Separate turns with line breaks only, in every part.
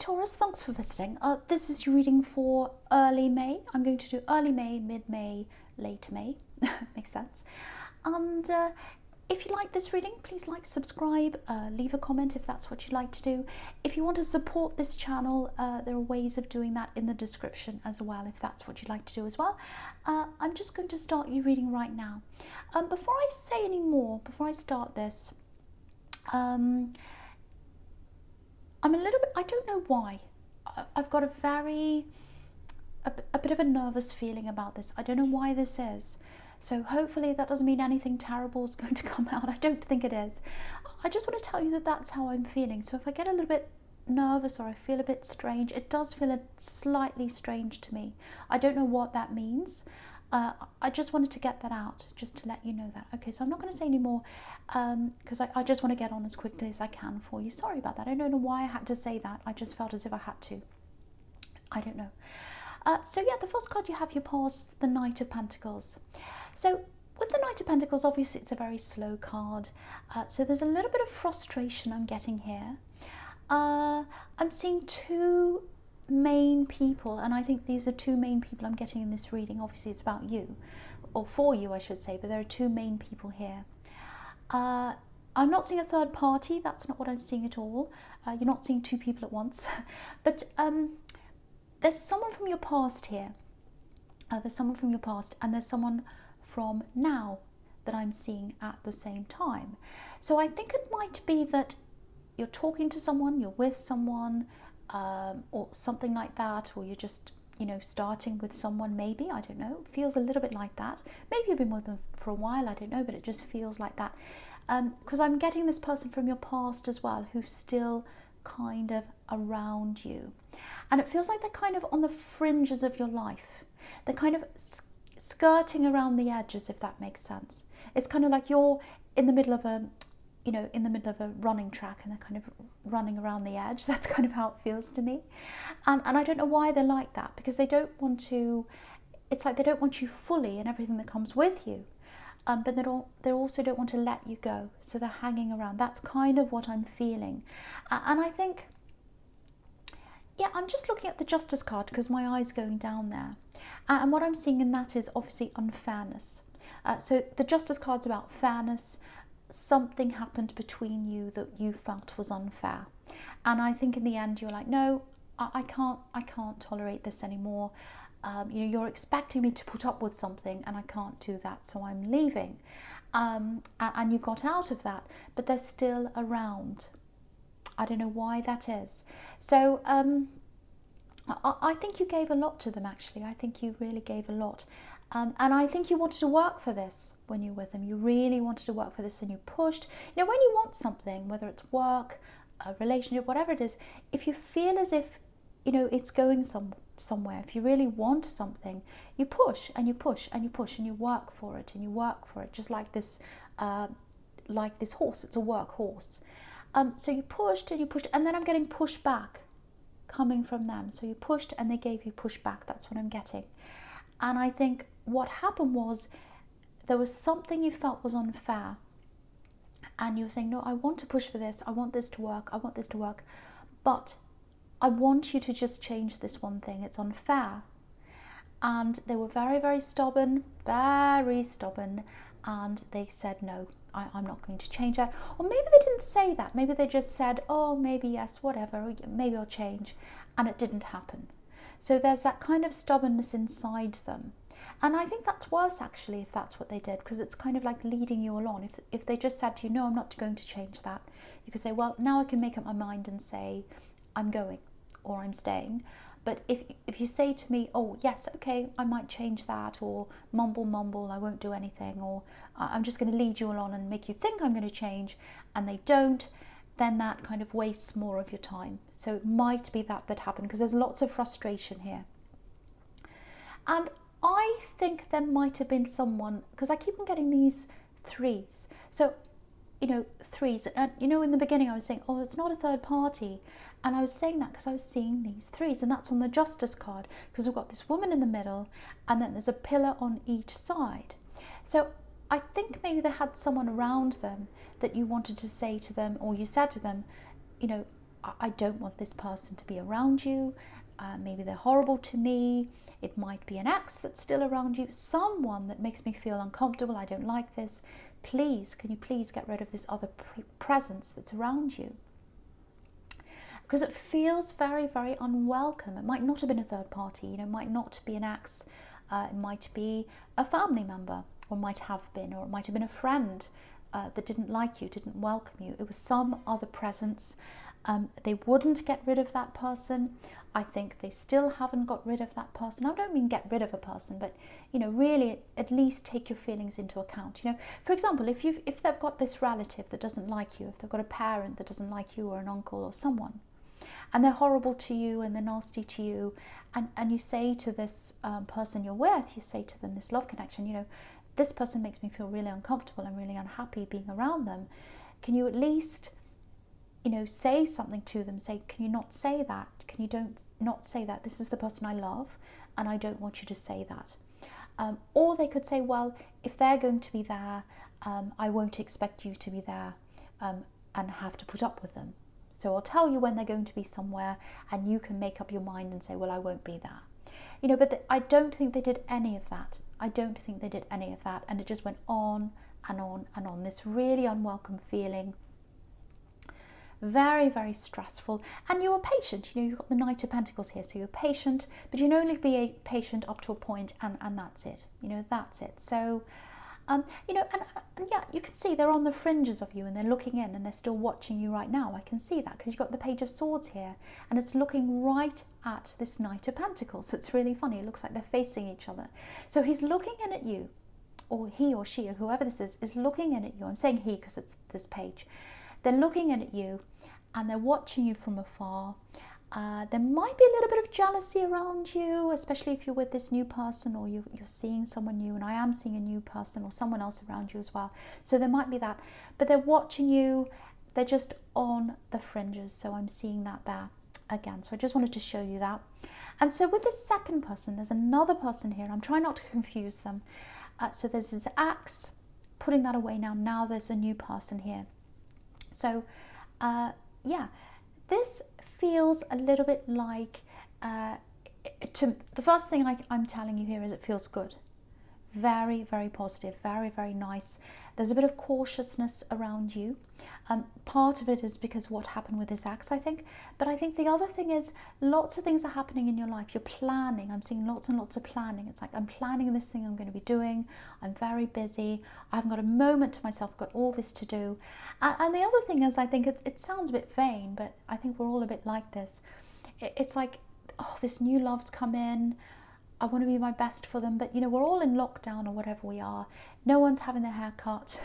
Taurus, thanks for visiting. This is your reading for early May. I'm going to do early May, mid-May, late May. Makes sense. And if you like this reading, please like, subscribe, leave a comment if that's what you'd like to do. If you want to support this channel, there are ways of doing that in the description as well, if that's what you'd like to do as well. I'm just going to start your reading right now. Before I say any more, before I start this, I'm a little bit, I don't know why, I've got a bit of a nervous feeling about this. I don't know why this is. So hopefully that doesn't mean anything terrible is going to come out. I don't think it is. I just want to tell you that that's how I'm feeling. So if I get a little bit nervous or I feel a bit strange, it does feel slightly strange to me. I don't know what that means. I just wanted to get that out, just to let you know that. Okay, so I'm not going to say any more because I just want to get on as quickly as I can for you. Sorry about that. I don't know why I had to say that. I just felt as if I had to. I don't know. So yeah, the first card you have, you pass the Knight of Pentacles. So with the Knight of Pentacles, obviously it's a very slow card. So there's a little bit of frustration I'm getting here. I'm seeing two main people, and I think these are two main people I'm getting in this reading. Obviously it's about you, or for you I should say, but there are two main people here. I'm not seeing a third party. That's not what I'm seeing at all. You're not seeing two people at once. But there's someone from your past here. There's someone from your past, and there's someone from now that I'm seeing at the same time. So I think it might be that you're talking to someone, you're with someone, or something like that, or you're just, you know, starting with someone maybe, I don't know. It feels a little bit like that. Maybe you've been with them for a while, I don't know, but it just feels like that. Because I'm getting this person from your past as well, who's still kind of around you. And it feels like they're kind of on the fringes of your life. They're kind of skirting around the edges, if that makes sense. It's kind of like you're in the middle of a, you know, in the middle of a running track, and they're kind of running around the edge. That's kind of how it feels to me. And I don't know why they're like that, because they don't want to, it's like they don't want you fully and everything that comes with you. But they also don't want to let you go. So they're hanging around. That's kind of what I'm feeling. And I think, yeah, I'm just looking at the Justice card because my eye's going down there. And what I'm seeing in that is obviously unfairness. So the Justice card's about fairness. Something happened between you that you felt was unfair. And I think in the end you're like, no, I can't tolerate this anymore. You know, you're expecting me to put up with something and I can't do that, so I'm leaving. And you got out of that, but they're still around. I don't know why that is. So I think you gave a lot to them, actually. I think you really gave a lot. And I think you wanted to work for this when you were with them. You really wanted to work for this, and you pushed. You know, when you want something, whether it's work, a relationship, whatever it is, if you feel as if, you know, it's going somewhere, if you really want something, you push and you push and you push and you work for it and you work for it, just like this horse. It's a work horse. So you pushed and you pushed, and then I'm getting push back coming from them. So you pushed and they gave you push back. That's what I'm getting. And I think what happened was there was something you felt was unfair, and you were saying, no, I want to push for this. I want this to work. I want this to work. But I want you to just change this one thing. It's unfair. And they were very, very stubborn, and they said, no, I'm not going to change that. Or maybe they didn't say that. Maybe they just said, oh, maybe yes, whatever, maybe I'll change. And it didn't happen. So there's that kind of stubbornness inside them. And I think that's worse, actually, if that's what they did, because it's kind of like leading you along. If they just said to you, no, I'm not going to change that, you could say, well, now I can make up my mind and say, I'm going or I'm staying. But if you say to me, oh, yes, okay, I might change that, or mumble, I won't do anything, or I'm just going to lead you along and make you think I'm going to change, and they don't, then that kind of wastes more of your time. So it might be that happened, because there's lots of frustration here. And I think there might have been someone, because I keep on getting these threes. So, you know, threes. And, you know, in the beginning I was saying, oh, it's not a third party. And I was saying that because I was seeing these threes. And that's on the Justice card, because we've got this woman in the middle, and then there's a pillar on each side. So I think maybe they had someone around them that you wanted to say to them, or you said to them, you know, I don't want this person to be around you. Maybe they're horrible to me. It might be an ex that's still around you, someone that makes me feel uncomfortable. I don't like this. Please, can you please get rid of this other presence that's around you? Because it feels very, very unwelcome. It might not have been a third party, it might not be an ex, it might be a family member, or might have been, or it might have been a friend that didn't like you, didn't welcome you. It was some other presence. They wouldn't get rid of that person. I think they still haven't got rid of that person. I don't mean get rid of a person, but really at least take your feelings into account. For example, if they've got this relative that doesn't like you, if they've got a parent that doesn't like you, or an uncle or someone, and they're horrible to you and they're nasty to you, and you say to this person you're with, you say to them, this love connection, this person makes me feel really uncomfortable. I'm really unhappy being around them. Can you at least say something to them? Say, can you not say that? Can you not say that? This is the person I love, and I don't want you to say that. Or they could say, well, if they're going to be there, I won't expect you to be there and have to put up with them. So I'll tell you when they're going to be somewhere, and you can make up your mind and say, well, I won't be there. But I don't think they did any of that. I don't think they did any of that. And it just went on and on and on. This really unwelcome feeling. Very, very stressful. And you were patient. You've got the Knight of Pentacles here. So you're patient, but you can only be patient up to a point, and that's it. That's it. So, and yeah, you can see they're on the fringes of you, and they're looking in, and they're still watching you right now. I can see that because you've got the Page of Swords here, and it's looking right at this Knight of Pentacles. So it's really funny. It looks like they're facing each other. So he's looking in at you, or he or she or whoever this is looking in at you. I'm saying he because it's this page. They're looking in at you, and they're watching you from afar. There might be a little bit of jealousy around you, especially if you're with this new person, or you're seeing someone new, and I am seeing a new person or someone else around you as well. So there might be that, but they're watching you. They're just on the fringes. So I'm seeing that there again. So I just wanted to show you that. And so with this second person, there's another person here. I'm trying not to confuse them. So there's this axe, putting that away now. Now there's a new person here. So yeah, this feels a little bit like, the first thing I'm telling you here is it feels good. Very, very positive, very, very nice. There's a bit of cautiousness around you. Part of it is because of what happened with this axe, I think. But I think the other thing is lots of things are happening in your life. You're planning. I'm seeing lots and lots of planning. It's like I'm planning this thing I'm going to be doing. I'm very busy. I haven't got a moment to myself. I've got all this to do. And the other thing is, I think it sounds a bit vain, but I think we're all a bit like this. It's like, oh, this new love's come in. I want to be my best for them. But, we're all in lockdown or whatever we are. No one's having their hair cut.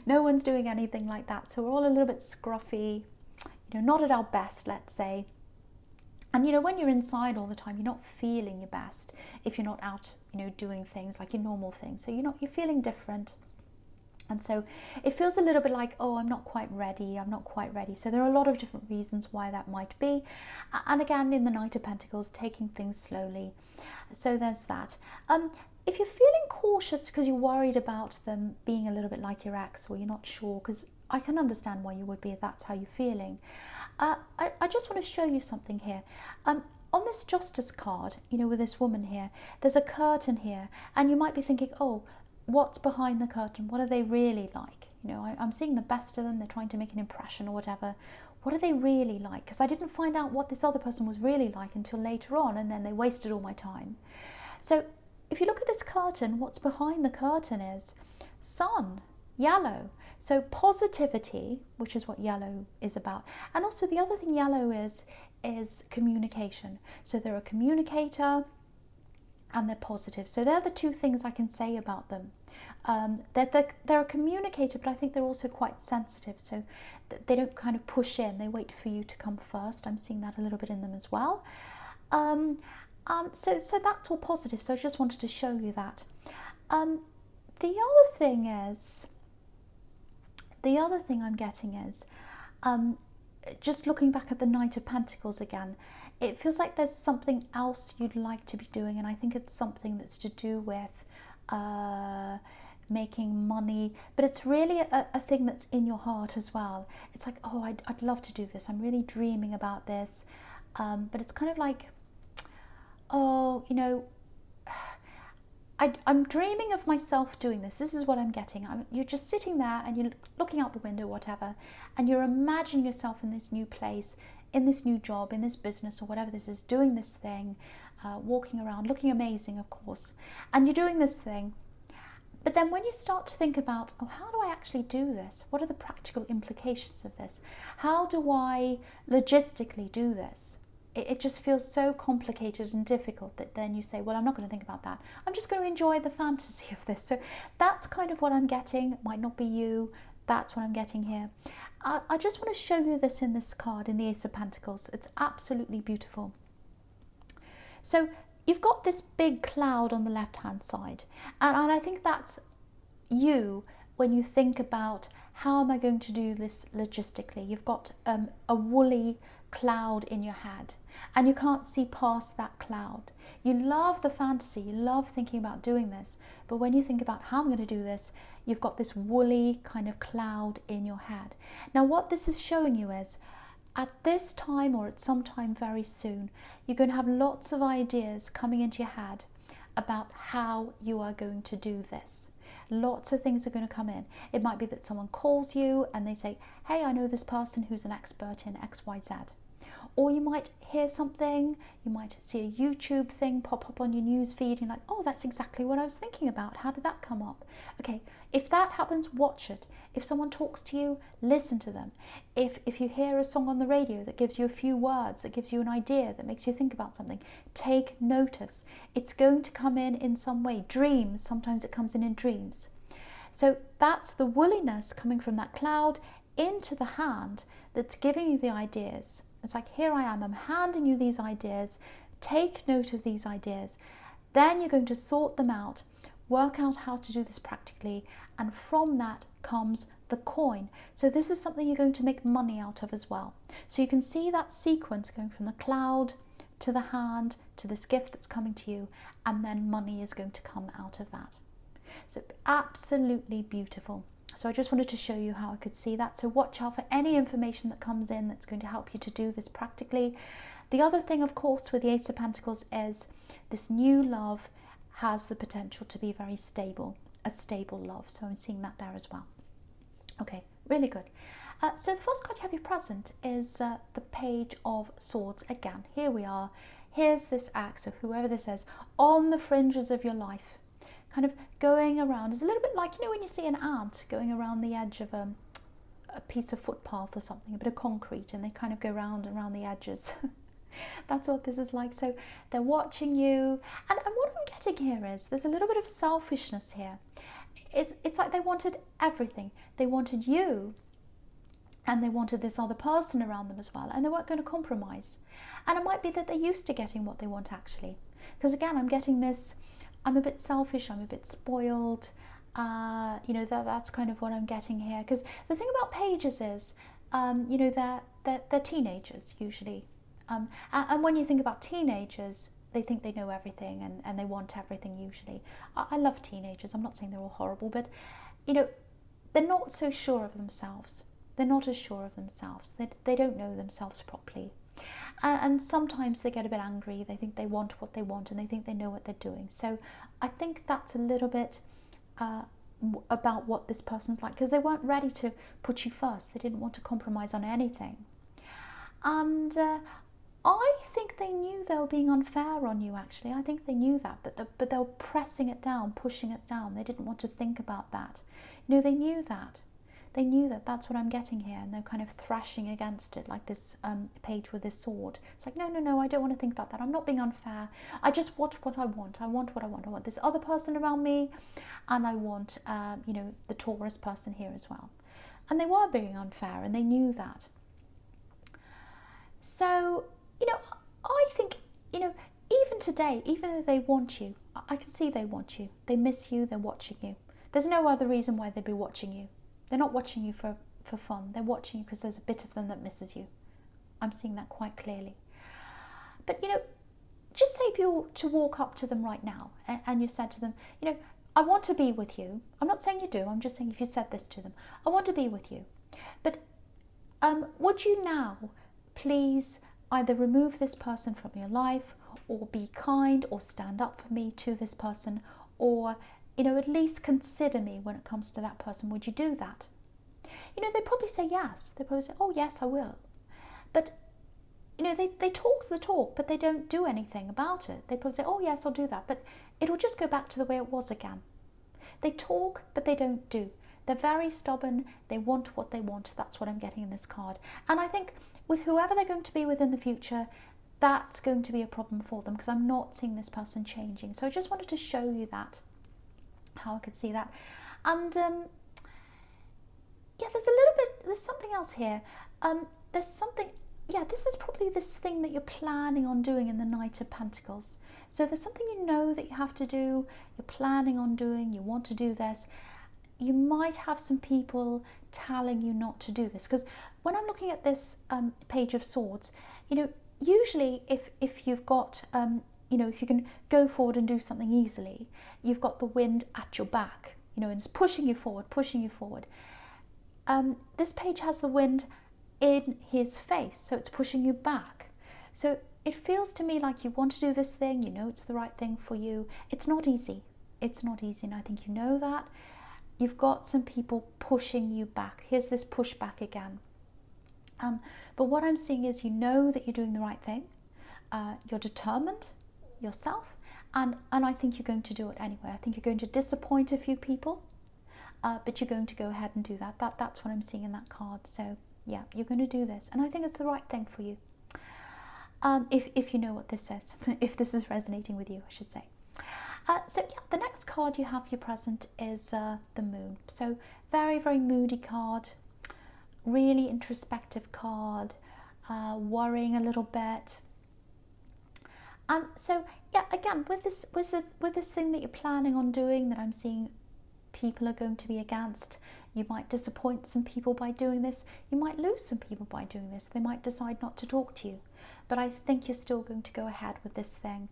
No one's doing anything like that. So we're all a little bit scruffy, not at our best, let's say. And, when you're inside all the time, you're not feeling your best if you're not out, doing things like your normal things. So you're feeling different. And so it feels a little bit like, oh, I'm not quite ready. I'm not quite ready. So there are a lot of different reasons why that might be. And again, in the Knight of Pentacles, taking things slowly. So there's that. If you're feeling cautious because you're worried about them being a little bit like your ex, or you're not sure, because I can understand why you would be if that's how you're feeling. I just want to show you something here. On this Justice card, with this woman here, there's a curtain here, and you might be thinking, oh, what's behind the curtain? What are they really like? I'm seeing the best of them. They're trying to make an impression or whatever. What are they really like? Because I didn't find out what this other person was really like until later on, and then they wasted all my time. So if you look at this curtain, what's behind the curtain is sun, yellow. So positivity, which is what yellow is about. And also the other thing yellow is communication. So they're a communicator and they're positive. So they're the two things I can say about them. They're a communicator, but I think they're also quite sensitive. So they don't kind of push in. They wait for you to come first. I'm seeing that a little bit in them as well. So that's all positive. So I just wanted to show you that. The other thing I'm getting is, just looking back at the Knight of Pentacles again, it feels like there's something else you'd like to be doing, and I think it's something that's to do with making money, but it's really a thing that's in your heart as well. It's like, oh, I'd love to do this. I'm really dreaming about this. But it's kind of like, oh, I'm dreaming of myself doing this. This is what I'm getting. You're just sitting there and you're looking out the window, whatever, and you're imagining yourself in this new place, in this new job, in this business, or whatever this is, doing this thing, walking around, looking amazing, of course, and you're doing this thing. But then when you start to think about, oh, how do I actually do this? What are the practical implications of this? How do I logistically do this? It just feels so complicated and difficult that then you say, well, I'm not going to think about that. I'm just going to enjoy the fantasy of this. So that's kind of what I'm getting. It might not be you. That's what I'm getting here. I just want to show you this in this card, in the Ace of Pentacles. It's absolutely beautiful. So you've got this big cloud on the left-hand side. And I think that's you when you think about, how am I going to do this logistically? You've got a woolly cloud in your head and you can't see past that cloud. You love the fantasy, you love thinking about doing this, but when you think about how I'm going to do this, you've got this woolly kind of cloud in your head. Now what this is showing you is, at this time or at some time very soon, you're going to have lots of ideas coming into your head about how you are going to do this. Lots of things are going to come in. It might be that someone calls you and they say, hey, I know this person who's an expert in XYZ. Or you might hear something, you might see a YouTube thing pop up on your news feed and you're like, oh, that's exactly what I was thinking about. How did that come up? Okay, if that happens, watch it. If someone talks to you, listen to them. If you hear a song on the radio that gives you a few words, that gives you an idea, that makes you think about something, take notice. It's going to come in some way. Dreams, sometimes it comes in dreams. So that's the woolliness coming from that cloud into the hand that's giving you the ideas. It's like, here I am, I'm handing you these ideas, take note of these ideas. Then you're going to sort them out, work out how to do this practically, and from that comes the coin. So this is something you're going to make money out of as well. So you can see that sequence going from the cloud to the hand to this gift that's coming to you, and then money is going to come out of that. So absolutely beautiful. So I just wanted to show you how I could see that. So watch out for any information that comes in that's going to help you to do this practically. The other thing, of course, with the Ace of Pentacles is this new love has the potential to be very stable, a stable love. So I'm seeing that there as well. Okay, really good. So the first card you have your present is the Page of Swords. Again, here we are. Here's this axe, so whoever this is, on the fringes of your life. Kind of going around. It's a little bit like, when you see an ant going around the edge of a piece of footpath or something, a bit of concrete, and they kind of go round and round the edges. That's what this is like. So they're watching you. And what I'm getting here is there's a little bit of selfishness here. It's like they wanted everything. They wanted you, and they wanted this other person around them as well, and they weren't going to compromise. And it might be that they're used to getting what they want, actually. Because again, I'm getting this, I'm a bit selfish, I'm a bit spoiled, that's kind of what I'm getting here. Because the thing about pages is, they're teenagers usually. And when you think about teenagers, they think they know everything and they want everything usually. I love teenagers, I'm not saying they're all horrible, but, they're not so sure of themselves. They're not as sure of themselves. They don't know themselves properly. And sometimes they get a bit angry. They think they want what they want and they think they know what they're doing. So I think that's a little bit about what this person's like, because they weren't ready to put you first. They didn't want to compromise on anything. And I think they knew they were being unfair on you, actually. I think they knew that, but they were pressing it down, pushing it down. They didn't want to think about that. They knew that. They knew that that's what I'm getting here, and they're kind of thrashing against it like this page with this sword. It's like, no, I don't want to think about that. I'm not being unfair. I just want what I want. I want what I want. I want this other person around me, and I want, the Taurus person here as well. And they were being unfair, and they knew that. So, I think, even today, even though they want you, I can see they want you. They miss you. They're watching you. There's no other reason why they'd be watching you. They're not watching you for fun. They're watching you because there's a bit of them that misses you. I'm seeing that quite clearly. But, just say if you were to walk up to them right now and you said to them, I want to be with you. I'm not saying you do, I'm just saying if you said this to them, I want to be with you. But would you now please either remove this person from your life, or be kind, or stand up for me to this person, or, you know, at least consider me when it comes to that person. Would you do that? You know, they probably say yes. They probably say, oh yes, I will. But, you know, they talk the talk, but they don't do anything about it. They probably say, oh yes, I'll do that. But it'll just go back to the way it was again. They talk, but they don't do. They're very stubborn. They want what they want. That's what I'm getting in this card. And I think with whoever they're going to be with in the future, that's going to be a problem for them, because I'm not seeing this person changing. So I just wanted to show you that, how I could see that. And yeah, there's something else here. There's something, yeah, this is probably this thing that you're planning on doing in the Knight of Pentacles. So there's something you know that you have to do, you're planning on doing, you want to do this. You might have some people telling you not to do this, because when I'm looking at this Page of Swords, you know, usually if you've got, you know, if you can go forward and do something easily, you've got the wind at your back, you know, and it's pushing you forward, pushing you forward. This page has the wind in his face, so it's pushing you back. So it feels to me like you want to do this thing, you know it's the right thing for you. It's not easy. It's not easy, and I think you know that. You've got some people pushing you back. Here's this pushback again. But what I'm seeing is you know that you're doing the right thing. You're determined yourself, and I think you're going to do it anyway. I think you're going to disappoint a few people, but you're going to go ahead and do that. That's what I'm seeing in that card. So yeah, you're going to do this, and I think it's the right thing for you. If you know what this says, if this is resonating with you, I should say. So yeah, the next card you have your present is the Moon. So very, very moody card, really introspective card, worrying a little bit. So yeah, again, with this thing that you're planning on doing, that I'm seeing people are going to be against. You might disappoint some people by doing this. You might lose some people by doing this. They might decide not to talk to you. But I think you're still going to go ahead with this thing.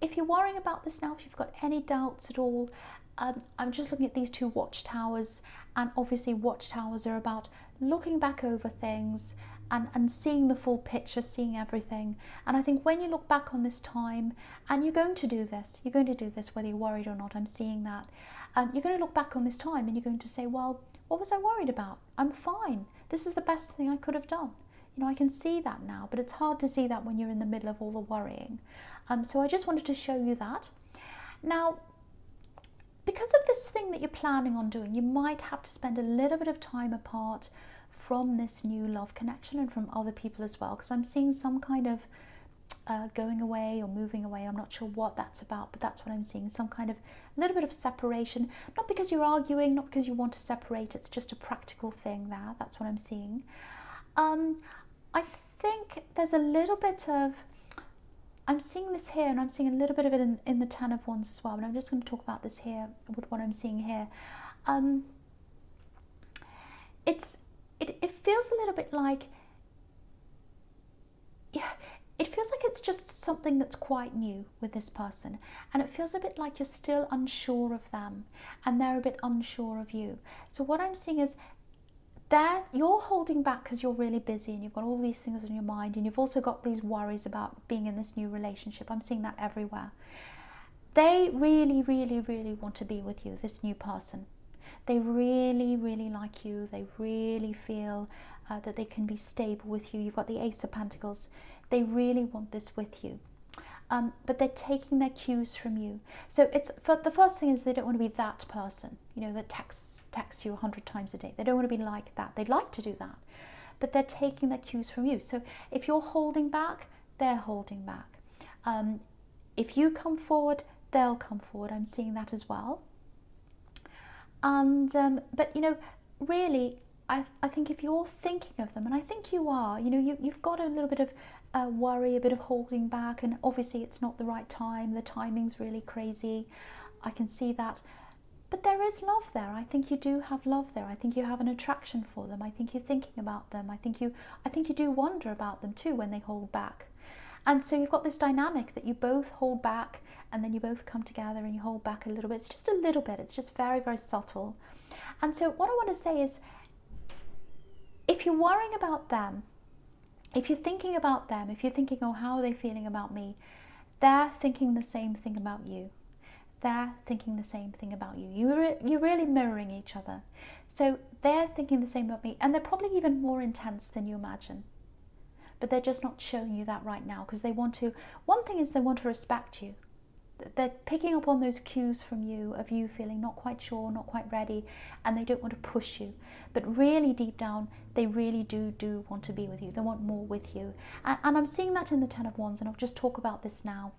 If you're worrying about this now, if you've got any doubts at all, I'm just looking at these two watchtowers, and obviously watchtowers are about looking back over things and seeing the full picture, seeing everything. And I think when you look back on this time, and you're going to do this whether you're worried or not, I'm seeing that. You're going to look back on this time and you're going to say, well, what was I worried about? I'm fine. This is the best thing I could have done. You know, I can see that now, but it's hard to see that when you're in the middle of all the worrying. So I just wanted to show you that. Now, because of this thing that you're planning on doing, you might have to spend a little bit of time apart from this new love connection and from other people as well, because I'm seeing some kind of going away or moving away. I'm not sure what that's about, but that's what I'm seeing. Some kind of little bit of separation, not because you're arguing, not because you want to separate, it's just a practical thing there. That's what I'm seeing. I think there's a little bit of, I'm seeing this here, and I'm seeing a little bit of it in the Ten of Wands as well, but I'm just going to talk about this here with what I'm seeing here. It feels a little bit like, yeah, it feels like it's just something that's quite new with this person, and it feels a bit like you're still unsure of them and they're a bit unsure of you. So what I'm seeing is that you're holding back because you're really busy and you've got all these things on your mind, and you've also got these worries about being in this new relationship. I'm seeing that everywhere. They really, really, really want to be with you, this new person. They really, really like you. They really feel that they can be stable with you. You've got the Ace of Pentacles. They really want this with you. But they're taking their cues from you. So it's, for the first thing is, they don't want to be that person, you know, that texts you 100 times a day. They don't want to be like that. They'd like to do that, but they're taking their cues from you. So if you're holding back, they're holding back. If you come forward, they'll come forward. I'm seeing that as well. And but you know, really, I think if you're thinking of them, and I think you are, you know, you've got a little bit of worry, a bit of holding back, and obviously it's not the right time. The timing's really crazy. I can see that. But there is love there. I think you do have love there. I think you have an attraction for them. I think you're thinking about them. I think you do wonder about them too when they hold back. And so you've got this dynamic that you both hold back, and then you both come together and you hold back a little bit. It's just a little bit. It's just very, very subtle. And so what I want to say is, if you're worrying about them, if you're thinking about them, if you're thinking, oh, how are they feeling about me? They're thinking the same thing about you. They're thinking the same thing about you. You're really mirroring each other. So they're thinking the same about me, and they're probably even more intense than you imagine. But they're just not showing you that right now because they want to. One thing is they want to respect you. They're picking up on those cues from you of you feeling not quite sure, not quite ready, and they don't want to push you. But really deep down, they really do want to be with you. They want more with you. And I'm seeing that in the Ten of Wands, and I'll just talk about this now.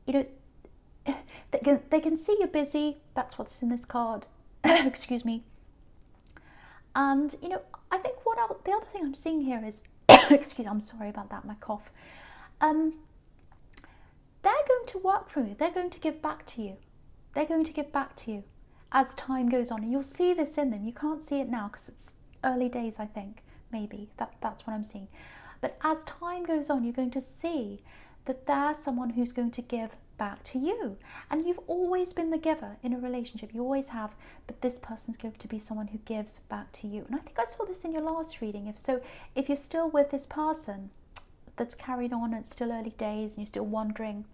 They can see you're busy. That's what's in this card. Excuse me. And, I think the other thing I'm seeing here is, excuse me, I'm sorry about that, my cough. They're going to work for you. They're going to give back to you. They're going to give back to you as time goes on. And you'll see this in them. You can't see it now because it's early days, I think, maybe. That's what I'm seeing. But as time goes on, you're going to see that they're someone who's going to give back to you. And you've always been the giver in a relationship. You always have. But this person's going to be someone who gives back to you. And I think I saw this in your last reading. If you're still with this person that's carried on, and it's still early days and you're still wondering,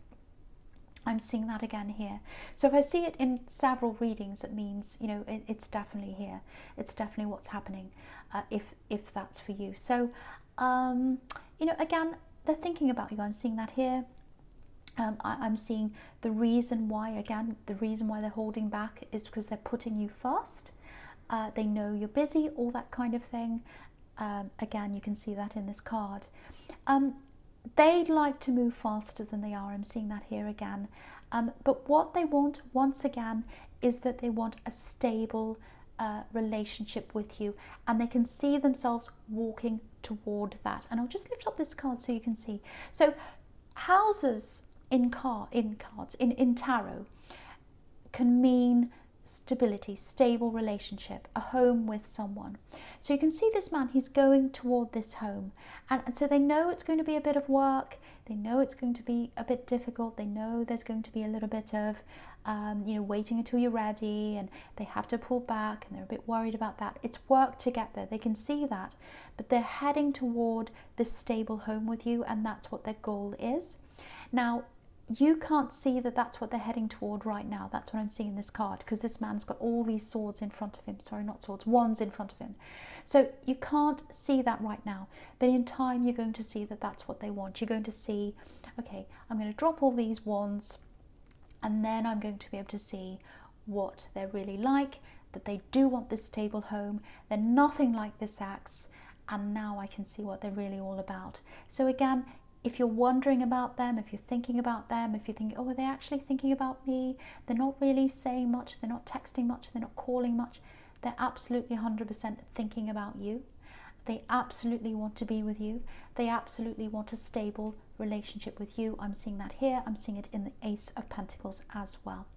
I'm seeing that again here. So if I see it in several readings, it means, it's definitely here. It's definitely what's happening, if that's for you. So, again, they're thinking about you. I'm seeing that here. I'm seeing the reason why they're holding back is because they're putting you first. They know you're busy, all that kind of thing. Again, you can see that in this card. They'd like to move faster than they are. I'm seeing that here again. But what they want, once again, is that they want a stable relationship with you. And they can see themselves walking toward that. And I'll just lift up this card so you can see. So houses in tarot can mean stability, stable relationship, a home with someone. So you can see this man, he's going toward this home. And so they know it's going to be a bit of work. They know it's going to be a bit difficult. They know there's going to be a little bit of, waiting until you're ready, and they have to pull back, and they're a bit worried about that. It's work to get there. They can see that. But they're heading toward this stable home with you, and that's what their goal is. Now, you can't see that that's what they're heading toward right now. That's what I'm seeing in this card, because this man's got all these swords in front of him. Sorry, not swords, wands in front of him. So you can't see that right now. But in time, you're going to see that that's what they want. You're going to see, okay, I'm going to drop all these wands, and then I'm going to be able to see what they're really like, that they do want this stable home. They're nothing like this ex, and now I can see what they're really all about. So again, if you're wondering about them, if you're thinking about them, if you're thinking, oh, are they actually thinking about me? They're not really saying much, they're not texting much, they're not calling much. They're absolutely 100% thinking about you. They absolutely want to be with you. They absolutely want a stable relationship with you. I'm seeing that here. I'm seeing it in the Ace of Pentacles as well.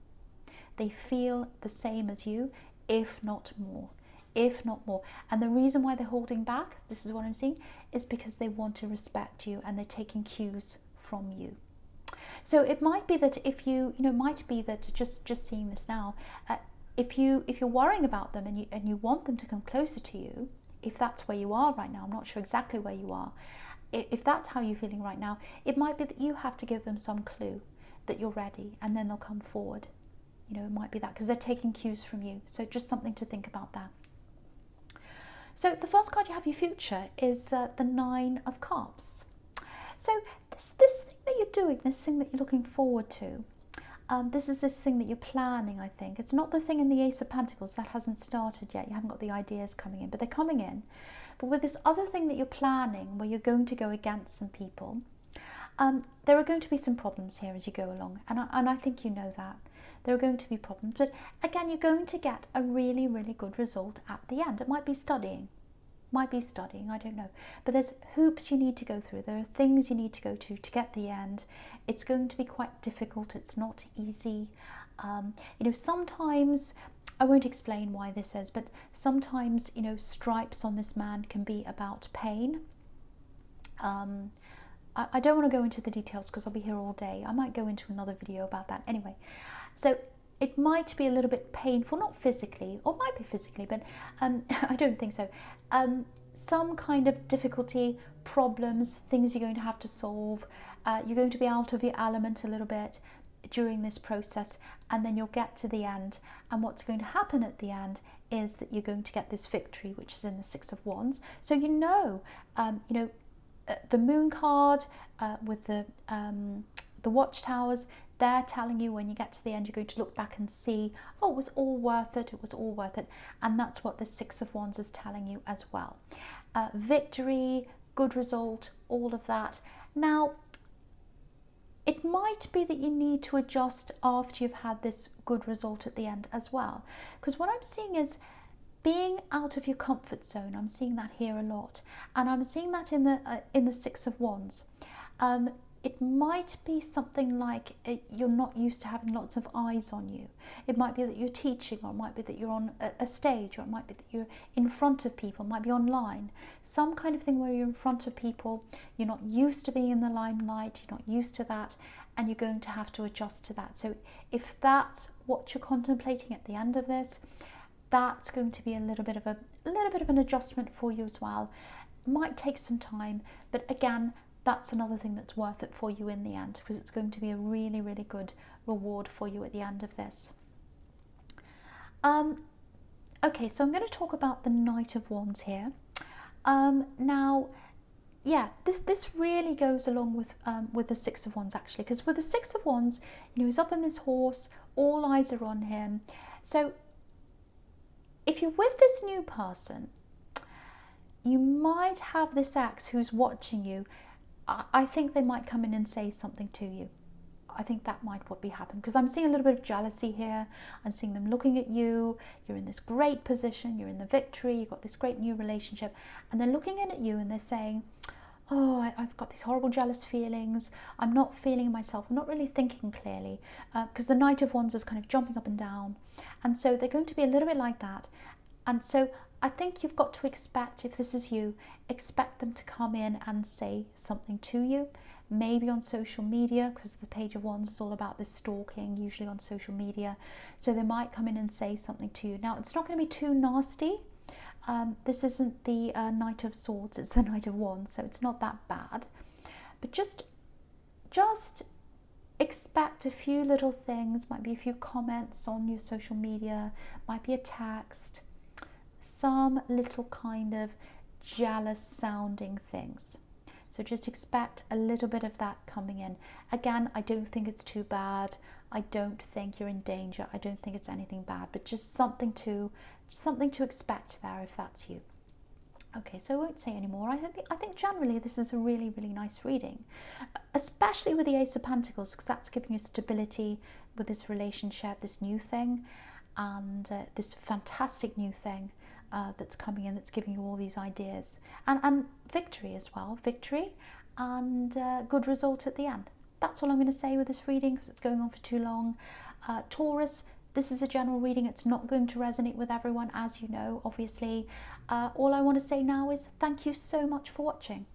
They feel the same as you, if not more. If not more. And the reason why they're holding back, this is what I'm seeing, is because they want to respect you and they're taking cues from you. So it might be that if just seeing this now, if you're worrying about them and you want them to come closer to you, if that's where you are right now, I'm not sure exactly where you are, if that's how you're feeling right now, it might be that you have to give them some clue that you're ready, and then they'll come forward. It might be that because they're taking cues from you. So just something to think about that. So the first card you have, your future, is the Nine of Cups. So this thing that you're doing, this thing that you're looking forward to, this is this thing that you're planning, I think. It's not the thing in the Ace of Pentacles. That hasn't started yet. You haven't got the ideas coming in, but they're coming in. But with this other thing that you're planning, where you're going to go against some people, there are going to be some problems here as you go along. And I think you know that. There are going to be problems. But again, you're going to get a really, really good result at the end. It might be studying. I don't know. But there's hoops you need to go through. There are things you need to go to get the end. It's going to be quite difficult. It's not easy. Sometimes, I won't explain why this is, but sometimes, stripes on this man can be about pain. I don't want to go into the details because I'll be here all day. I might go into another video about that anyway. So it might be a little bit painful, not physically, or might be physically, but I don't think so. Some kind of difficulty, problems, things you're going to have to solve. You're going to be out of your element a little bit during this process, and then you'll get to the end. And what's going to happen at the end is that you're going to get this victory, which is in the Six of Wands. So the Moon card with the watchtowers, they're telling you when you get to the end, you're going to look back and see, oh, it was all worth it, it was all worth it. And that's what the Six of Wands is telling you as well. Victory, good result, all of that. Now, it might be that you need to adjust after you've had this good result at the end as well. Because what I'm seeing is being out of your comfort zone. I'm seeing that here a lot. And I'm seeing that in the Six of Wands. It might be something like you're not used to having lots of eyes on you. It might be that you're teaching, or it might be that you're on a stage, or it might be that you're in front of people, it might be online. Some kind of thing where you're in front of people, you're not used to being in the limelight, you're not used to that, and you're going to have to adjust to that. So if that's what you're contemplating at the end of this, that's going to be a little bit of an adjustment for you as well. It might take some time, but again, that's another thing that's worth it for you in the end, because it's going to be a really, really good reward for you at the end of this. Okay, so I'm going to talk about the Knight of Wands here. Now, yeah, this really goes along with the Six of Wands, actually, because with the Six of Wands, he's up on this horse, all eyes are on him. So if you're with this new person, you might have this ex who's watching you. I think they might come in and say something to you. I think that might be happening, because I'm seeing a little bit of jealousy here. I'm seeing them looking at you. You're in this great position. You're in the victory. You've got this great new relationship. And they're looking in at you and they're saying, oh, I've got these horrible jealous feelings. I'm not feeling myself. I'm not really thinking clearly, because the Knight of Wands is kind of jumping up and down. And so they're going to be a little bit like that. And so I think you've got to expect, if this is you, expect them to come in and say something to you, maybe on social media, because the Page of Wands is all about this stalking, usually on social media. So they might come in and say something to you. Now, it's not going to be too nasty. This isn't the Knight of Swords, it's the Knight of Wands, so it's not that bad. But just expect a few little things, might be a few comments on your social media, might be a text, some little kind of jealous sounding things. So just expect a little bit of that coming in. Again, I don't think it's too bad. I don't think you're in danger. I don't think it's anything bad, but just something to expect there if that's you. Okay, so I won't say any more. I think generally this is a really, really nice reading, especially with the Ace of Pentacles, because that's giving you stability with this relationship, this new thing, and this fantastic new thing that's coming in, that's giving you all these ideas, and victory as well, victory and good result at the end. That's all I'm going to say with this reading, because it's going on for too long. Taurus, this is a general reading. It's not going to resonate with everyone, as you know, obviously. All I want to say now is thank you so much for watching.